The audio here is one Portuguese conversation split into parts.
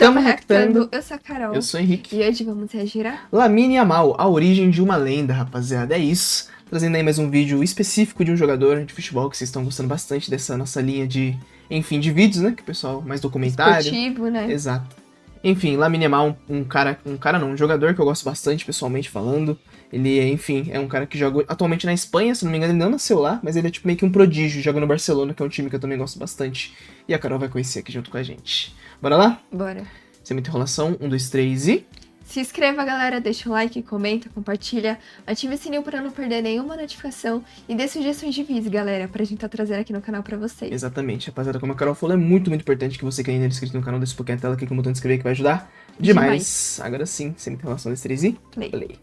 Tamo reactando. Eu sou a Carol. Eu sou o Henrique. E hoje vamos reagir a Lamine Yamal, a origem de uma lenda, rapaziada. É isso. Trazendo aí mais um vídeo específico de um jogador de futebol que vocês estão gostando bastante dessa nossa linha de, enfim, de vídeos, né? Que o pessoal mais documentário. esportivo, né? Exato. Enfim, Lamine Yamal, um jogador que eu gosto bastante, pessoalmente falando. Ele, enfim, é um cara que joga atualmente na Espanha, se não me engano, ele não nasceu lá, mas ele é tipo meio que um prodígio, joga no Barcelona, que é um time que eu também gosto bastante. E a Carol vai conhecer aqui junto com a gente. Bora lá? Bora. Sem muita enrolação, 1, 2, 3 e... Se inscreva, galera, deixa o like, comenta, compartilha, ative o sininho pra não perder nenhuma notificação e dê sugestões de vídeos, galera, pra gente tá trazendo aqui no canal pra vocês. Exatamente, rapaziada, como a Carol falou, é muito importante que você que ainda é inscrito no canal, deixe um pouquinho a tela, clique no botão de inscrever que vai ajudar demais. Agora sim, sem muita enrolação, 2, 3 e... Play.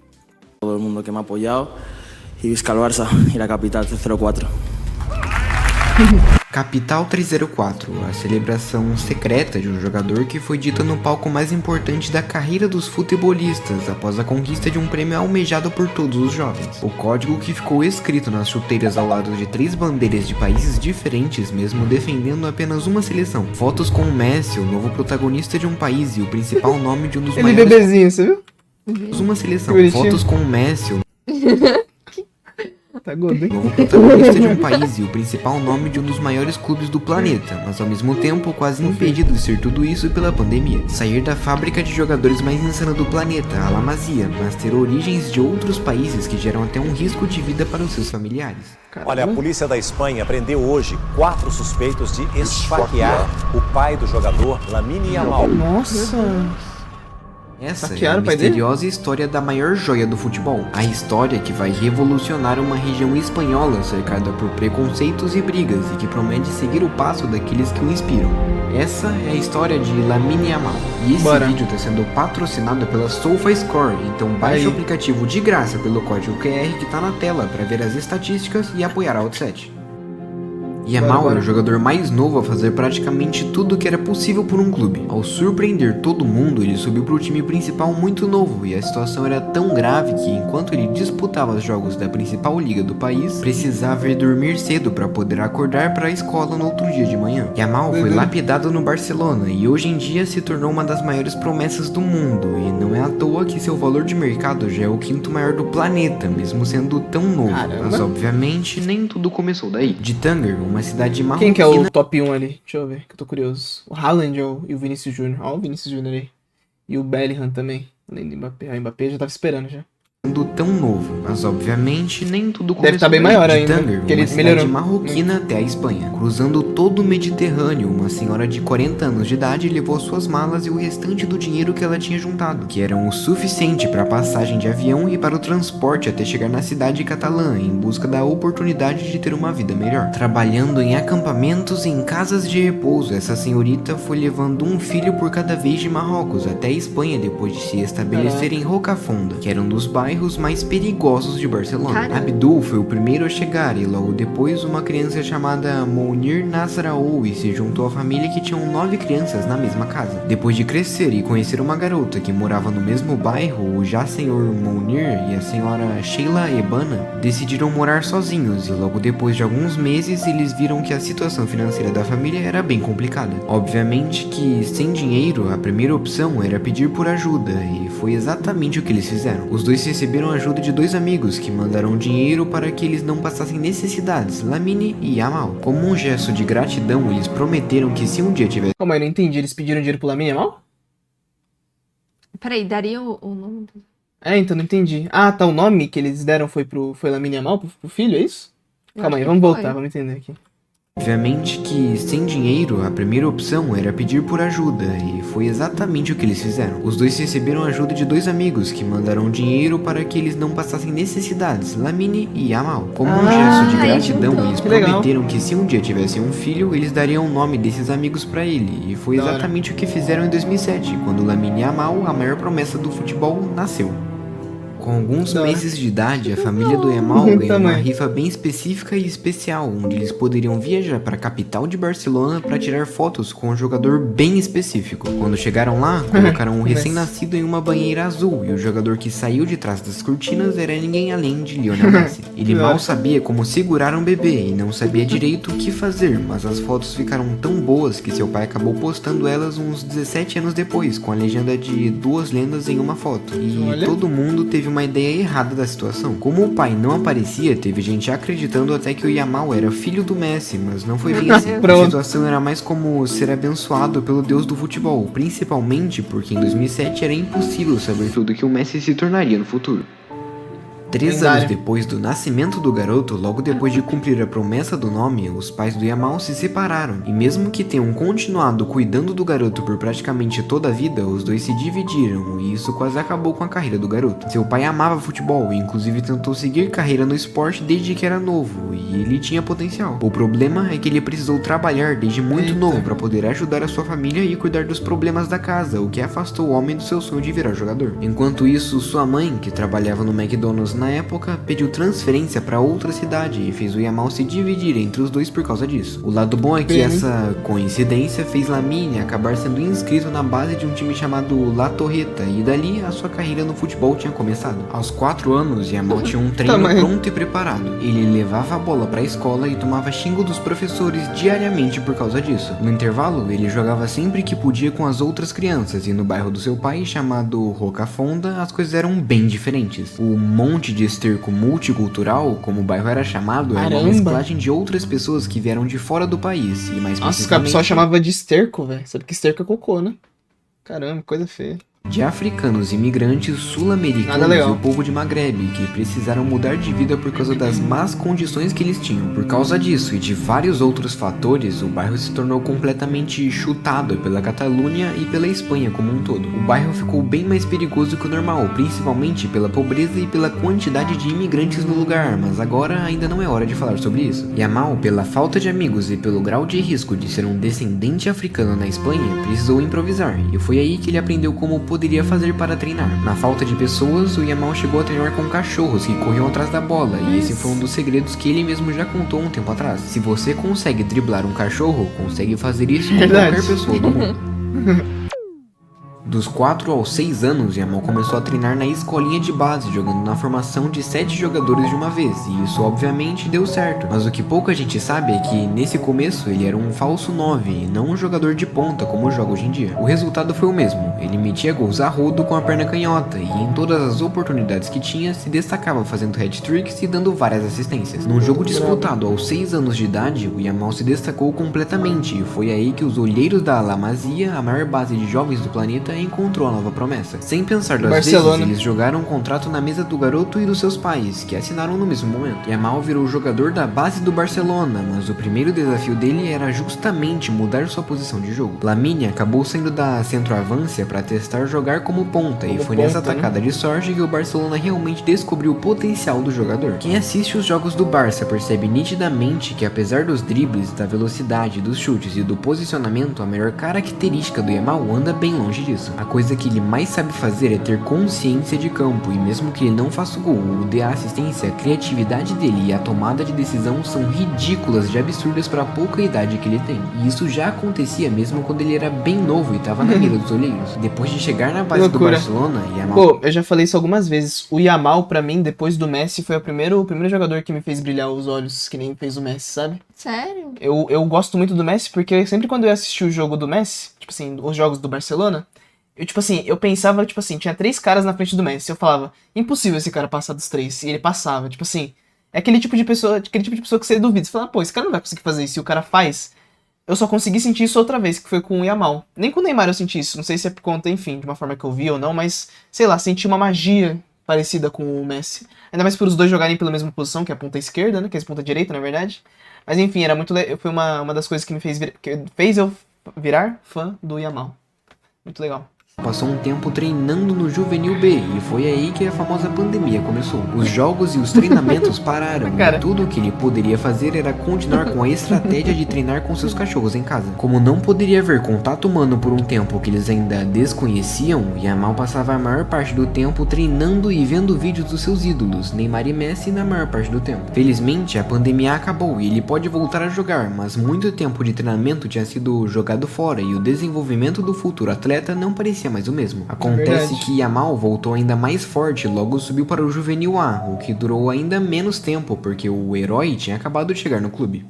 Todo el mundo que me ha apoyado y Vizca el Barça y la capital 304. Capital 304, a celebração secreta de um jogador que foi dita no palco mais importante da carreira dos futebolistas após a conquista de um prêmio almejado por todos os jovens. O código que ficou escrito nas chuteiras ao lado de 3 bandeiras de países diferentes, mesmo defendendo apenas uma seleção. Fotos com o Messi, o novo protagonista de um país e o principal nome de um dos Ele maiores... bebezinho, você viu? Uma seleção. Bonitinho. Fotos com o Messi, o Tá gordo, hein? novo protagonista de um país e o principal nome de um dos maiores clubes do planeta, mas ao mesmo tempo quase impedido de ser tudo isso pela pandemia. Sair da fábrica de jogadores mais insana do planeta, a La Masia, mas ter origens de outros países que geram até um risco de vida para os seus familiares. Olha, a polícia da Espanha prendeu hoje 4 suspeitos de esfaquear o pai do jogador Lamine Yamal. Nossa! Essa é Saquearam a o pai dele? misteriosa história da maior joia do futebol. A história que vai revolucionar uma região espanhola cercada por preconceitos e brigas e que promete seguir o passo daqueles que o inspiram. Essa é a história de Lamine Yamal. E esse Bora. vídeo está sendo patrocinado pela SofaScore, então baixe Aí. o aplicativo de graça pelo código QR que está na tela para ver as estatísticas e apoiar a Outset. Yamal Bora. era o jogador mais novo a fazer praticamente tudo o que era possível por um clube. Ao surpreender todo mundo, ele subiu para o time principal muito novo e a situação era tão grave que, enquanto ele disputava os jogos da principal liga do país, precisava ir dormir cedo para poder acordar para a escola no outro dia de manhã. Yamal foi lapidado no Barcelona e hoje em dia se tornou uma das maiores promessas do mundo, e não é à toa que seu valor de mercado já é o 5º maior do planeta, mesmo sendo tão novo. Caramba. Mas obviamente nem tudo começou daí. De Tanger, uma cidade marroquina... Quem que é o top 1 ali? Deixa eu ver, que eu tô curioso. O Haaland e o Vinícius Júnior. Ó, o Vinícius Júnior aí. E o Bellingham também. Além do Mbappé. O Mbappé já tava esperando já. Tão novo, mas obviamente nem tudo começou Deve tá bem daí. maior De ainda, Tanger, porque ele uma cidade melhorou marroquina até a Espanha. Cruzando todo o Mediterrâneo, uma senhora de 40 anos de idade levou suas malas e o restante do dinheiro que ela tinha juntado, que eram o suficiente para a passagem de avião e para o transporte até chegar na cidade catalã, em busca da oportunidade de ter uma vida melhor. Trabalhando em acampamentos e em casas de repouso, essa senhorita foi levando um filho por cada vez de Marrocos até a Espanha depois de se estabelecer em Rocafonda, que era um dos bairros mais perigosos de Barcelona. Caramba. Abdul foi o primeiro a chegar e logo depois uma criança chamada Mounir Nasraoui se juntou à família que tinham 9 crianças na mesma casa. Depois de crescer e conhecer uma garota que morava no mesmo bairro, o já senhor Mounir e a senhora Sheila Ebana decidiram morar sozinhos e logo depois de alguns meses eles viram que a situação financeira da família era bem complicada. Obviamente que sem dinheiro a primeira opção era pedir por ajuda e foi exatamente o que eles fizeram. Os dois receberam a ajuda de 2 amigos que mandaram dinheiro para que eles não passassem necessidades, Lamine e Yamal. Como um gesto de gratidão, eles prometeram que se um dia tivesse Calma aí, não entendi. Eles pediram dinheiro pro Lamine Yamal? Peraí, daria o nome do... É, então não entendi. Ah, tá, o nome que eles deram foi Lamine Yamal, pro filho, é isso? Eu Calma acho aí, que vamos foi. voltar, vamos entender aqui. Obviamente que, sem dinheiro, a primeira opção era pedir por ajuda, e foi exatamente o que eles fizeram. Os dois receberam a ajuda de 2 amigos que mandaram dinheiro para que eles não passassem necessidades, Lamine e Yamal. Como um gesto de aí gratidão, juntou. eles Que legal. prometeram que se um dia tivessem um filho, eles dariam o nome desses amigos para ele, e foi Da hora. exatamente o que fizeram em 2007, quando Lamine Yamal, a maior promessa do futebol, nasceu. Com alguns Da hora. meses de idade, a família do Yamal ganhou uma Tamanho. rifa bem específica e especial, onde eles poderiam viajar para a capital de Barcelona para tirar fotos com um jogador bem específico. Quando chegaram lá, colocaram o recém-nascido em uma banheira azul e o jogador que saiu de trás das cortinas era ninguém além de Lionel Messi. Ele mal sabia como segurar um bebê e não sabia direito o que fazer, mas as fotos ficaram tão boas que seu pai acabou postando elas uns 17 anos depois, com a legenda de 2 lendas em uma foto. E Olha. todo mundo teve uma ideia errada da situação. Como o pai não aparecia, teve gente acreditando até que o Yamal era filho do Messi, mas não foi bem assim. A Pronto. situação era mais como ser abençoado pelo deus do futebol, principalmente porque em 2007 era impossível saber tudo que o Messi se tornaria no futuro. 3 Lendário. anos depois do nascimento do garoto, logo depois de cumprir a promessa do nome, os pais do Yamal se separaram. E mesmo que tenham continuado cuidando do garoto por praticamente toda a vida, os dois se dividiram e isso quase acabou com a carreira do garoto. Seu pai amava futebol e inclusive tentou seguir carreira no esporte desde que era novo, e ele tinha potencial. O problema é que ele precisou trabalhar desde muito novo para poder ajudar a sua família e cuidar dos problemas da casa, o que afastou o homem do seu sonho de virar jogador. Enquanto isso, sua mãe, que trabalhava no McDonald's na época, pediu transferência para outra cidade e fez o Yamal se dividir entre os dois por causa disso. O lado bom é que essa coincidência fez Lamine acabar sendo inscrito na base de um time chamado La Torreta, e dali a sua carreira no futebol tinha começado. Aos 4 anos, Yamal tinha um treino Tamanho. pronto e preparado. Ele levava a bola para a escola e tomava xingo dos professores diariamente por causa disso. No intervalo, ele jogava sempre que podia com as outras crianças, e no bairro do seu pai, chamado Rocafonda, as coisas eram bem diferentes. O monte de esterco multicultural, como o bairro era chamado, era uma Caramba. mesclagem de outras pessoas que vieram de fora do país, e mais Nossa, os caras precisamente só chamava de esterco, velho. Sabe que esterco é cocô, né? Caramba, coisa feia. de africanos imigrantes Nada sul-americanos legal. e o povo de Maghreb, que precisaram mudar de vida por causa das más condições que eles tinham. Por causa disso e de vários outros fatores, o bairro se tornou completamente chutado pela Catalunha e pela Espanha como um todo. O bairro ficou bem mais perigoso que o normal, principalmente pela pobreza e pela quantidade de imigrantes no lugar, mas agora ainda não é hora de falar sobre isso. Yamal, pela falta de amigos e pelo grau de risco de ser um descendente africano na Espanha, precisou improvisar, e foi aí que ele aprendeu como poderia fazer para treinar. Na falta de pessoas, o Yamal chegou a treinar com cachorros que corriam atrás da bola, e esse foi um dos segredos que ele mesmo já contou um tempo atrás. Se você consegue driblar um cachorro, consegue fazer isso com Verdade. qualquer pessoa do mundo. Dos 4 aos 6 anos, Yamal começou a treinar na escolinha de base, jogando na formação de 7 jogadores de uma vez, e isso obviamente deu certo. Mas o que pouca gente sabe é que, nesse começo, ele era um falso 9 e não um jogador de ponta como joga hoje em dia. O resultado foi o mesmo, ele metia gols a rodo com a perna canhota, e em todas as oportunidades que tinha, se destacava fazendo hat-tricks e dando várias assistências. Num jogo disputado aos 6 anos de idade, o Yamal se destacou completamente, e foi aí que os olheiros da La Masia, a maior base de jovens do planeta, encontrou a nova promessa. Sem pensar duas Barcelona. vezes, eles jogaram um contrato na mesa do garoto e dos seus pais, que assinaram no mesmo momento. Yamal virou jogador da base do Barcelona, mas o primeiro desafio dele era justamente mudar sua posição de jogo. Lamine acabou saindo da centroavância para testar jogar como ponta, e Como foi nessa ponta, né? atacada de sorte que o Barcelona realmente descobriu o potencial do jogador. Quem assiste os jogos do Barça percebe nitidamente que, apesar dos dribles, da velocidade, dos chutes e do posicionamento, a melhor característica do Yamal anda bem longe disso. A coisa que ele mais sabe fazer é ter consciência de campo, e mesmo que ele não faça o gol ou dê a assistência, a criatividade dele e a tomada de decisão são ridículas de absurdas para a pouca idade que ele tem. E isso já acontecia mesmo quando ele era bem novo e estava na mira dos olheiros. Depois de chegar na base do Loucura. Barcelona, Yamal Pô, eu já falei isso algumas vezes. O Yamal, pra mim, depois do Messi, foi o primeiro jogador que me fez brilhar os olhos, que nem fez o Messi, sabe? Sério? Eu gosto muito do Messi, porque sempre quando eu assisti o jogo do Messi, tipo assim, os jogos do Barcelona, eu pensava, tipo assim, tinha 3 caras na frente do Messi. Eu falava, impossível esse cara passar dos 3. E ele passava, tipo assim. É aquele tipo de pessoa que você duvida. Você fala, pô, esse cara não vai conseguir fazer isso. E o cara faz. Eu só consegui sentir isso outra vez, que foi com o Yamal. Nem com o Neymar eu senti isso. Não sei se é por conta, enfim, de uma forma que eu vi ou não, mas, sei lá, senti uma magia parecida com o Messi. Ainda mais por os dois jogarem pela mesma posição, que é a ponta esquerda, né? Que é a ponta direita, na verdade. Mas enfim, era muito foi uma das coisas que me fez eu virar fã do Yamal. Muito legal. Passou um tempo treinando no Juvenil B e foi aí que a famosa pandemia começou. Os jogos e os treinamentos pararam e tudo o que ele poderia fazer era continuar com a estratégia de treinar com seus cachorros em casa. Como não poderia haver contato humano por um tempo que eles ainda desconheciam, Yamal passava a maior parte do tempo treinando e vendo vídeos dos seus ídolos, Neymar e Messi, na maior parte do tempo. Felizmente, a pandemia acabou e ele pode voltar a jogar, mas muito tempo de treinamento tinha sido jogado fora e o desenvolvimento do futuro atleta não parecia mais o mesmo. Acontece que Yamal voltou ainda mais forte e logo subiu para o Juvenil A, o que durou ainda menos tempo porque o herói tinha acabado de chegar no clube.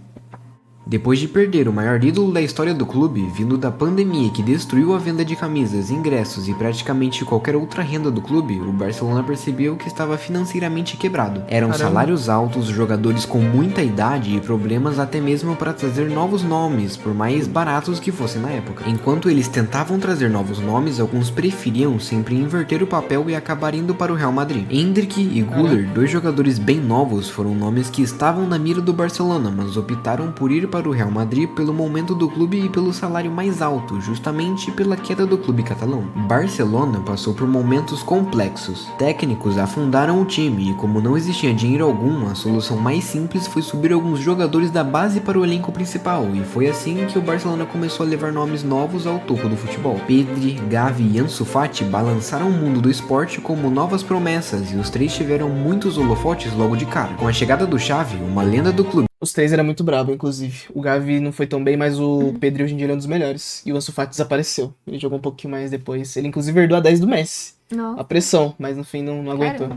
Depois de perder o maior ídolo da história do clube, vindo da pandemia que destruiu a venda de camisas, ingressos e praticamente qualquer outra renda do clube, o Barcelona percebeu que estava financeiramente quebrado. Eram salários altos, jogadores com muita idade e problemas até mesmo para trazer novos nomes, por mais baratos que fossem na época. Enquanto eles tentavam trazer novos nomes, alguns preferiam sempre inverter o papel e acabar indo para o Real Madrid. Endrick e Güler, dois jogadores bem novos, foram nomes que estavam na mira do Barcelona, mas optaram por ir para o Real Madrid pelo momento do clube e pelo salário mais alto, justamente pela queda do clube catalão. Barcelona passou por momentos complexos. Técnicos afundaram o time e, como não existia dinheiro algum, a solução mais simples foi subir alguns jogadores da base para o elenco principal, e foi assim que o Barcelona começou a levar nomes novos ao topo do futebol. Pedri, Gavi e Ansu Fati balançaram o mundo do esporte como novas promessas, e os três tiveram muitos holofotes logo de cara. Com a chegada do Xavi, uma lenda do clube, Os três era muito brabo, inclusive. O Gavi não foi tão bem, mas o Pedri hoje em dia ele é um dos melhores. E o Ansu Fati desapareceu. Ele jogou um pouquinho mais depois. Ele inclusive herdou a 10 do Messi. Não. A pressão, mas no fim não aguentou.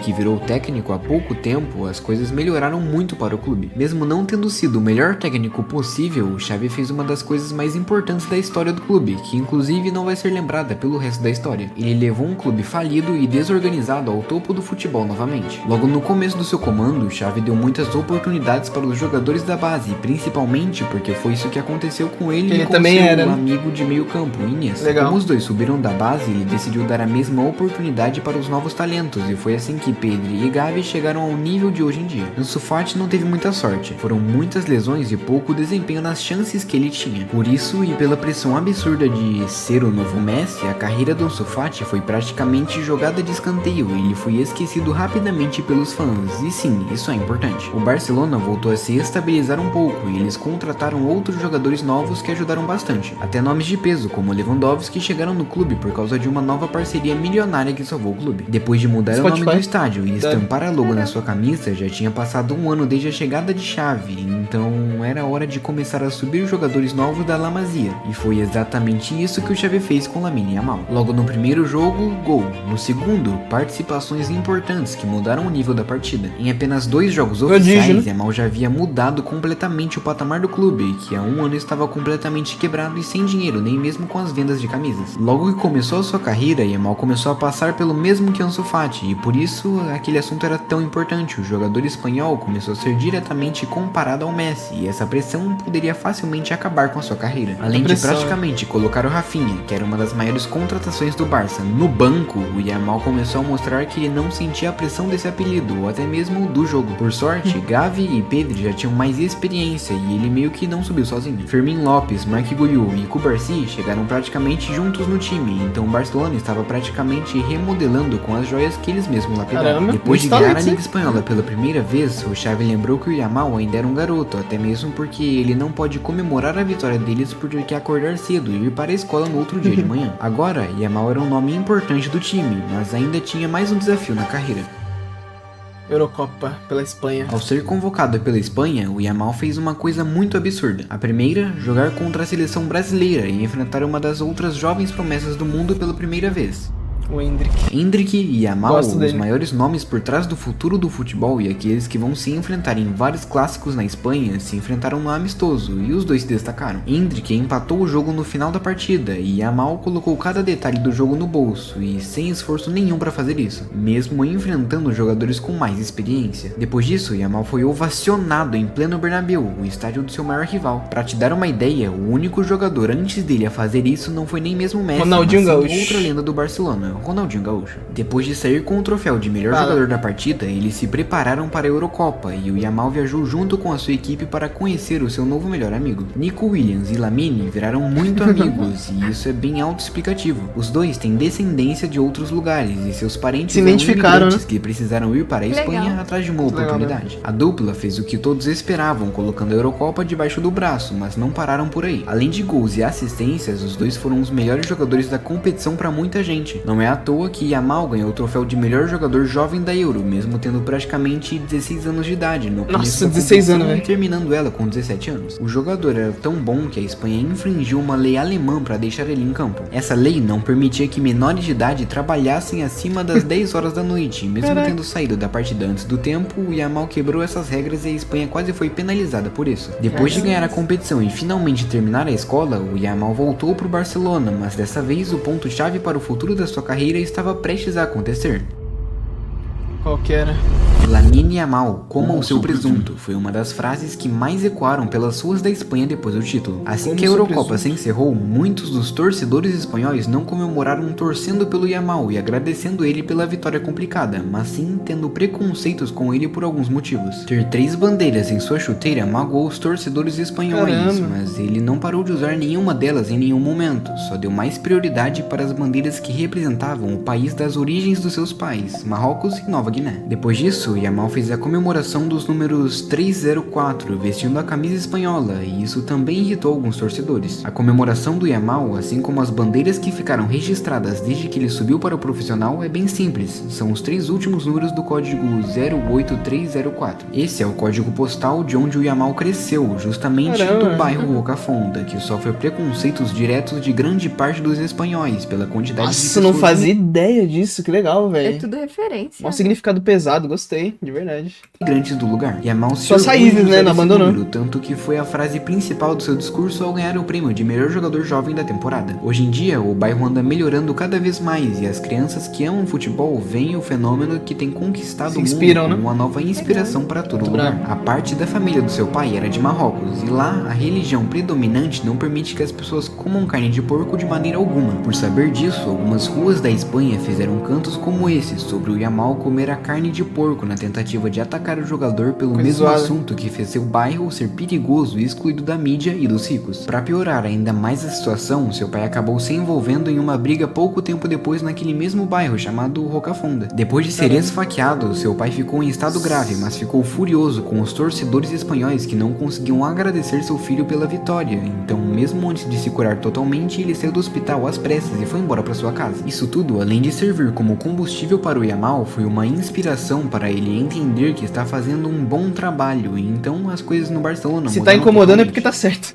que virou técnico há pouco tempo, as coisas melhoraram muito para o clube. Mesmo não tendo sido o melhor técnico possível, o Xavi fez uma das coisas mais importantes da história do clube, que inclusive não vai ser lembrada pelo resto da história. Ele levou um clube falido e desorganizado ao topo do futebol novamente. Logo no começo do seu comando, o Xavi deu muitas oportunidades para os jogadores da base, principalmente porque foi isso que aconteceu com ele e com também seu era, amigo de meio campo, Iniesta. Legal. Como os dois subiram da base, ele decidiu dar a mesma oportunidade para os novos talentos, e foi assim que Pedri e Gavi chegaram ao nível de hoje em dia. Ansu Fati não teve muita sorte, foram muitas lesões e pouco desempenho nas chances que ele tinha. Por isso, e pela pressão absurda de ser o novo Messi, a carreira do Ansu Fati foi praticamente jogada de escanteio e ele foi esquecido rapidamente pelos fãs. E sim, isso é importante. O Barcelona voltou a se estabilizar um pouco e eles contrataram outros jogadores novos que ajudaram bastante. Até nomes de peso, como Lewandowski, chegaram no clube por causa de uma nova parceria milionária que salvou o clube. Depois de mudar o nome do estádio e estampar a logo na sua camisa, já tinha passado um ano desde a chegada de Xavi, então era hora de começar a subir jogadores novos da La Masia, e foi exatamente isso que o Xavi fez com Lamine Yamal. Logo no primeiro jogo, gol. No segundo, participações importantes que mudaram o nível da partida. Em apenas 2 jogos oficiais, Yamal já havia mudado completamente o patamar do clube, que há um ano estava completamente quebrado e sem dinheiro, nem mesmo com as vendas de camisas. Logo que começou a sua carreira, Yamal começou a passar pelo mesmo que Ansu Fati, e por isso aquele assunto era tão importante. O jogador espanhol começou a ser diretamente comparado ao Messi, e essa pressão poderia facilmente acabar com a sua carreira. Além de praticamente colocar o Rafinha, que era uma das maiores contratações do Barça, no banco, o Yamal começou a mostrar que ele não sentia a pressão desse apelido, ou até mesmo do jogo. Por sorte, Gavi e Pedri já tinham mais experiência e ele meio que não subiu sozinho. Fermin Lopes, Marc Guiu e Cubarsí chegaram praticamente juntos no time, então o Barcelona estava praticamente remodelando com as joias que eles mesmos lapidaram. Depois de ganhar a Liga Espanhola pela primeira vez, o Xavi lembrou que o Yamal ainda era um garoto, até mesmo porque ele não pode comemorar a vitória deles por ter que acordar cedo e ir para a escola no outro dia de manhã. Agora, Yamal era um nome importante do time, mas ainda tinha mais um desafio na carreira. Eurocopa pela Espanha. Ao ser convocado pela Espanha, o Yamal fez uma coisa muito absurda. A primeira, jogar contra a seleção brasileira e enfrentar uma das outras jovens promessas do mundo pela primeira vez. O Endrick. Endrick e Yamal, os maiores nomes por trás do futuro do futebol e aqueles que vão se enfrentar em vários clássicos na Espanha, se enfrentaram no amistoso e os dois se destacaram. Endrick empatou o jogo no final da partida e Yamal colocou cada detalhe do jogo no bolso e sem esforço nenhum para fazer isso, mesmo enfrentando jogadores com mais experiência. Depois disso, Yamal foi ovacionado em pleno Bernabéu, o estádio do seu maior rival. Para te dar uma ideia, o único jogador antes dele a fazer isso não foi nem mesmo Messi, mas sim outra lenda do Barcelona, Ronaldinho Gaúcho. Depois de sair com o troféu de melhor jogador da partida, eles se prepararam para a Eurocopa e o Yamal viajou junto com a sua equipe para conhecer o seu novo melhor amigo. Nico Williams e Lamine viraram muito amigos e isso é bem autoexplicativo. Os dois têm descendência de outros lugares e seus parentes se identificaram, né? Que precisaram ir para a Espanha atrás de uma oportunidade. A dupla fez o que todos esperavam, colocando a Eurocopa debaixo do braço, mas não pararam por aí. Além de gols e assistências, os dois foram os melhores jogadores da competição para muita gente. Não é à toa que Yamal ganhou o troféu de melhor jogador jovem da Euro, mesmo tendo praticamente 16 anos de idade no começo da 16 anos, e terminando ela com 17 anos. O jogador era tão bom que a Espanha infringiu uma lei alemã para deixar ele em campo. Essa lei não permitia que menores de idade trabalhassem acima das 10 horas da noite, e mesmo tendo saído da partida antes do tempo, o Yamal quebrou essas regras e a Espanha quase foi penalizada por isso. Depois de ganhar a competição e finalmente terminar a escola, o Yamal voltou para o Barcelona, mas dessa vez o ponto-chave para o futuro da sua carreira estava prestes a acontecer. Qual que era? Lamine Yamal, coma o seu presunto, foi uma das frases que mais ecoaram pelas ruas da Espanha depois do título. Assim que a Eurocopa se encerrou, muitos dos torcedores espanhóis não comemoraram torcendo pelo Yamal e agradecendo ele pela vitória complicada, mas sim tendo preconceitos com ele por alguns motivos. Ter 3 bandeiras em sua chuteira magoou os torcedores espanhóis, mas ele não parou de usar nenhuma delas em nenhum momento, só deu mais prioridade para as bandeiras que representavam o país das origens dos seus pais, Marrocos e Nova Guiné. Depois disso, Yamal fez a comemoração dos números 304 vestindo a camisa espanhola e isso também irritou alguns torcedores. A comemoração do Yamal, assim como as bandeiras que ficaram registradas desde que ele subiu para o profissional, é bem simples. São os 3 últimos números do código 08304. Esse é o código postal de onde o Yamal cresceu, justamente do bairro Rocafonda, que sofre preconceitos diretos de grande parte dos espanhóis pela quantidade de pessoas. Nossa, não fazia ideia disso, que legal, velho. É tudo referência. Um significado pesado, gostei, de verdade. Migrantes do lugar. Yamal se Suas raízes, né? Não abandonou. Número, tanto que foi a frase principal do seu discurso ao ganhar o prêmio de melhor jogador jovem da temporada. Hoje em dia, o bairro anda melhorando cada vez mais e as crianças que amam futebol veem o fenômeno que tem conquistado o mundo como uma nova inspiração para todo lugar. A parte da família do seu pai era de Marrocos e lá a religião predominante não permite que as pessoas comam carne de porco de maneira alguma. Por saber disso, algumas ruas da Espanha fizeram cantos como esse sobre o Yamal comer a carne de porco na tentativa de atacar o jogador pelo mesmo assunto que fez seu bairro ser perigoso e excluído da mídia e dos ricos. Para piorar ainda mais a situação, seu pai acabou se envolvendo em uma briga pouco tempo depois naquele mesmo bairro chamado Rocafonda. Depois de ser esfaqueado, seu pai ficou em estado grave, mas ficou furioso com os torcedores espanhóis que não conseguiam agradecer seu filho pela vitória. Então, mesmo antes de se curar totalmente, ele saiu do hospital às pressas e foi embora para sua casa. Isso tudo, além de servir como combustível para o Yamal, foi uma inspiração para ele entender que está fazendo um bom trabalho, e então as coisas no Barcelona se tá incomodando é porque tá certo.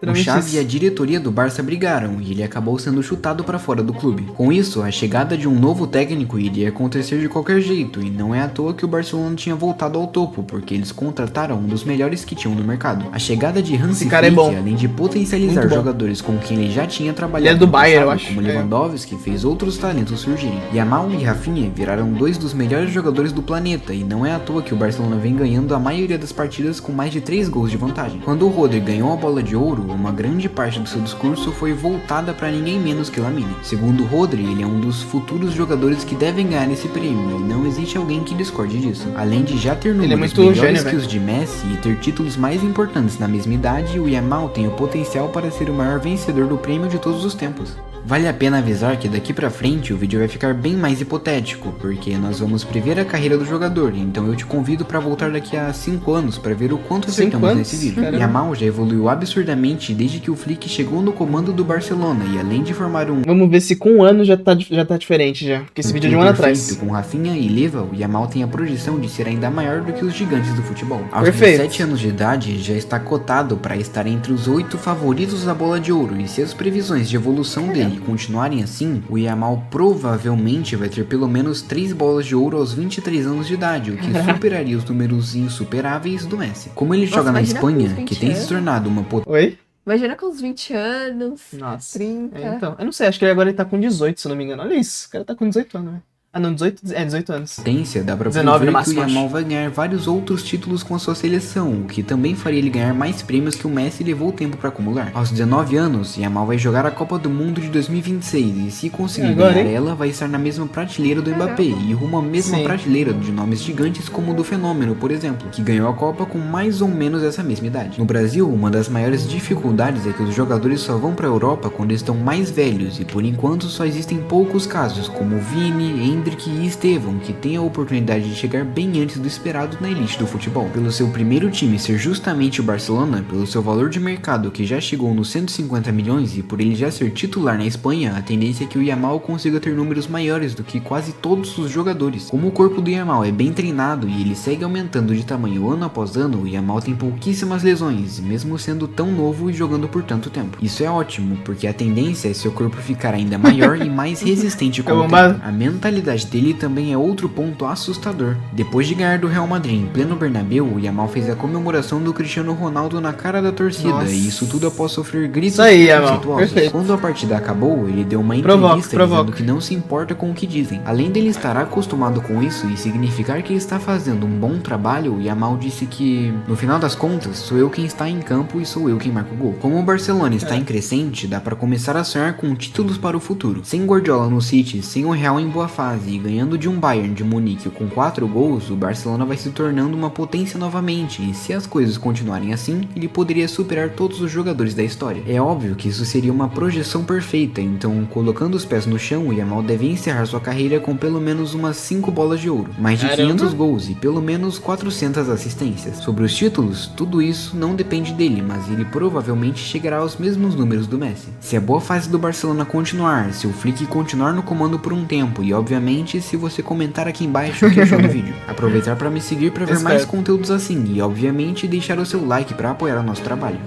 O Xavi e a diretoria do Barça brigaram e ele acabou sendo chutado para fora do clube. Com isso, a chegada de um novo técnico iria acontecer de qualquer jeito, e não é à toa que o Barcelona tinha voltado ao topo, porque eles contrataram um dos melhores que tinham no mercado. A chegada de Hansi Flick, além de potencializar jogadores com quem ele já tinha trabalhado, do Bayern, eu acho, como Lewandowski, fez outros talentos surgirem. Yamal e Rafinha viraram 2 dos melhores jogadores do planeta, e não é à toa que o Barcelona vem ganhando a maioria das partidas com mais de 3 gols de vantagem. Quando o Rodri ganhou a bola de ouro, uma grande parte do seu discurso foi voltada para ninguém menos que Lamine. Segundo Rodri, ele é um dos futuros jogadores que devem ganhar esse prêmio, e não existe alguém que discorde disso. Além de já ter números melhores que os de Messi e ter títulos mais importantes na mesma idade, o Yamal tem o potencial para ser o maior vencedor do prêmio de todos os tempos. Vale a pena avisar que daqui pra frente o vídeo vai ficar bem mais hipotético, porque nós vamos prever a carreira do jogador, então eu te convido pra voltar daqui a 5 anos pra ver o quanto acertamos nesse vídeo. Yamal já evoluiu absurdamente desde que o Flick chegou no comando do Barcelona, e além de formar um... Vamos ver se com um ano já tá diferente já, porque esse vídeo é de um ano atrás. Com Rafinha e Leva, o Yamal tem a projeção de ser ainda maior do que os gigantes do futebol. Aos 17 anos de idade, já está cotado para estar entre os 8 favoritos da bola de ouro, e se as previsões de evolução dele continuarem assim, o Yamal provavelmente vai ter pelo menos 3 bolas de ouro aos 23 anos de idade, o que superaria os números insuperáveis do Messi. Como ele joga na Espanha, que tem se tornado uma potência... Imagina com uns 20 anos, Nossa. 30. Então, eu não sei, acho que agora ele tá com 18, se eu não me engano. Olha isso, o cara tá com 18 anos, velho. Ah, não, 18 anos. Potência, dá pra 19 no prever que o máximo, acho. Yamal vai ganhar vários outros títulos com a sua seleção, o que também faria ele ganhar mais prêmios que o Messi levou tempo pra acumular. Aos 19 anos, Yamal vai jogar a Copa do Mundo de 2026 e se conseguir Agora, ganhar hein? ela, vai estar na mesma prateleira do Mbappé e rumo à mesma Sim. prateleira de nomes gigantes como o do Fenômeno, por exemplo, que ganhou a Copa com mais ou menos essa mesma idade. No Brasil, uma das maiores dificuldades é que os jogadores só vão pra Europa quando estão mais velhos e por enquanto só existem poucos casos, como Vini, Endrick e Estevão, que tem a oportunidade de chegar bem antes do esperado na elite do futebol. Pelo seu primeiro time ser justamente o Barcelona, pelo seu valor de mercado que já chegou nos 150 milhões e por ele já ser titular na Espanha, a tendência é que o Yamal consiga ter números maiores do que quase todos os jogadores. Como o corpo do Yamal é bem treinado e ele segue aumentando de tamanho ano após ano, o Yamal tem pouquíssimas lesões, mesmo sendo tão novo e jogando por tanto tempo. Isso é ótimo, porque a tendência é seu corpo ficar ainda maior e mais resistente com o tempo. A mentalidade dele também é outro ponto assustador. Depois de ganhar do Real Madrid em pleno Bernabéu, o Yamal fez a comemoração do Cristiano Ronaldo na cara da torcida, Nossa. e isso tudo após sofrer gritos Isso aí, Yamal. preconceituosos. Perfeito. Quando a partida acabou, ele deu uma Provoca. entrevista dizendo que não se importa com o que dizem. Além dele estar acostumado com isso e significar que ele está fazendo um bom trabalho, o Yamal disse que, no final das contas, sou eu quem está em campo e sou eu quem marca o gol. Como o Barcelona está em crescente, dá para começar a sonhar com títulos para o futuro. Sem Guardiola no City, sem o Real em boa fase e ganhando de um Bayern de Munique com 4 gols, o Barcelona vai se tornando uma potência novamente, e se as coisas continuarem assim, ele poderia superar todos os jogadores da história. É óbvio que isso seria uma projeção perfeita, então colocando os pés no chão, o Yamal deve encerrar sua carreira com pelo menos umas 5 bolas de ouro, mais de Caramba. 500 gols e pelo menos 400 assistências. Sobre os títulos, tudo isso não depende dele, mas ele provavelmente chegará aos mesmos números do Messi. Se a boa fase do Barcelona continuar, se o Flick continuar no comando por um tempo e obviamente se você comentar aqui embaixo o que achou do vídeo. Aproveitar para me seguir para ver Espero. mais conteúdos assim e obviamente deixar o seu like para apoiar o nosso trabalho.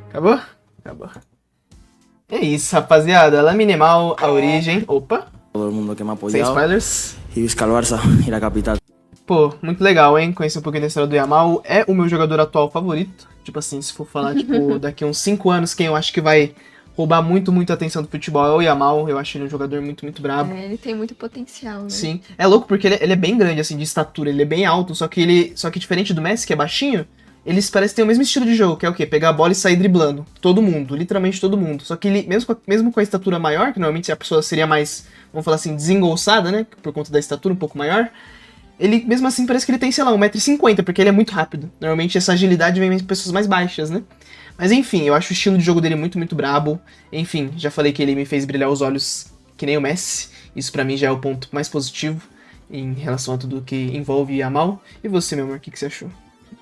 Acabou? Acabou. É isso, rapaziada. Lamine Yamal, a origem. Opa, Todo el mundo que me ha sem apoyado. spoilers. Y Vizca al Barça y la capital. Pô, muito legal, hein? Conhecer um pouquinho da história do Yamal. É o meu jogador atual favorito. Tipo assim, se for falar, tipo, daqui uns 5 anos, quem eu acho que vai roubar muito a atenção do futebol é o Yamal. Eu acho ele um jogador muito brabo. É, ele tem muito potencial, né? Sim. É louco porque ele é bem grande, assim, de estatura. Ele é bem alto, só que diferente do Messi, que é baixinho, eles parecem ter o mesmo estilo de jogo, que é o quê? Pegar a bola e sair driblando. Todo mundo, literalmente todo mundo. Só que ele, mesmo com a estatura maior, que normalmente a pessoa seria mais, vamos falar assim, desengolçada, né? Por conta da estatura um pouco maior. Ele, mesmo assim, parece que ele tem, sei lá, 1,50 m, porque ele é muito rápido. Normalmente essa agilidade vem em pessoas mais baixas, né? Mas enfim, eu acho o estilo de jogo dele muito brabo. Enfim, já falei que ele me fez brilhar os olhos que nem o Messi. Isso pra mim já é o ponto mais positivo em relação a tudo que envolve Yamal. E você, meu amor, o que você achou?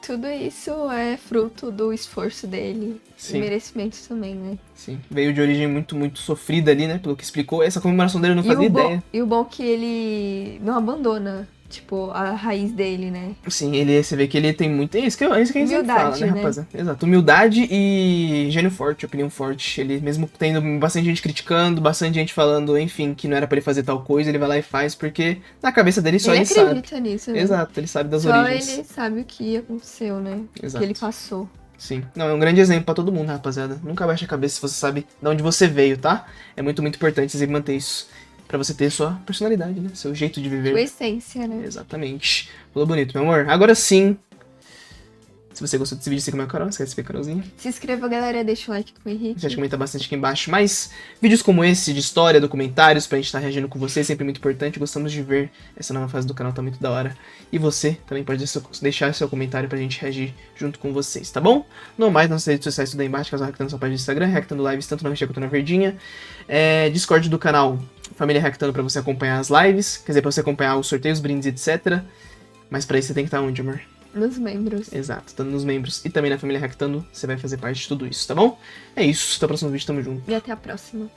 Tudo isso é fruto do esforço dele Sim. e merecimento também, né? Sim, veio de origem muito sofrida ali, né? Pelo que explicou. Essa comemoração dele eu não fazia ideia. E o bom é que ele não abandona, tipo, a raiz dele, né? Sim, você vê que ele tem muito. É isso que a gente sempre Humildade, fala, né, né? rapaziada? Exato. Humildade e gênio forte, opinião forte. Ele, mesmo tendo bastante gente criticando, bastante gente falando, enfim, que não era pra ele fazer tal coisa, ele vai lá e faz, porque na cabeça dele só ele sabe. acredita nisso, né? Exato, ele sabe das Só origens. ele sabe o que aconteceu, né? Exato. O que ele passou. Sim. Não, é um grande exemplo pra todo mundo, rapaziada. Nunca baixe a cabeça se você sabe de onde você veio, tá? É muito importante você manter isso. Pra você ter sua personalidade, né? Seu jeito de viver. Sua essência, né? Exatamente. Falou bonito, meu amor. Agora sim. Se você gostou desse vídeo, siga meu canal. Esquece de ver Carolzinha. Se inscreva, galera. Deixa o like com o Henrique. Já te comenta bastante aqui embaixo. Mas vídeos como esse, de história, documentários, pra gente estar reagindo com você, sempre muito importante. Gostamos de ver. Essa nova fase do canal tá muito da hora. E você também pode deixar seu comentário pra gente reagir junto com vocês, tá bom? No mais, nossas redes sociais tudo aí embaixo, caso Reactando sua página do Instagram, Reactando Lives, tanto na Roxinha quanto na Verdinha. Discord do canal Família Reactando pra você acompanhar as lives. Quer dizer, pra você acompanhar os sorteios, brindes, etc. Mas pra isso você tem que estar onde, amor? Nos membros. Exato, estando nos membros e também na Família Reactando, você vai fazer parte de tudo isso, tá bom? É isso, até o próximo vídeo, tamo junto. E até a próxima.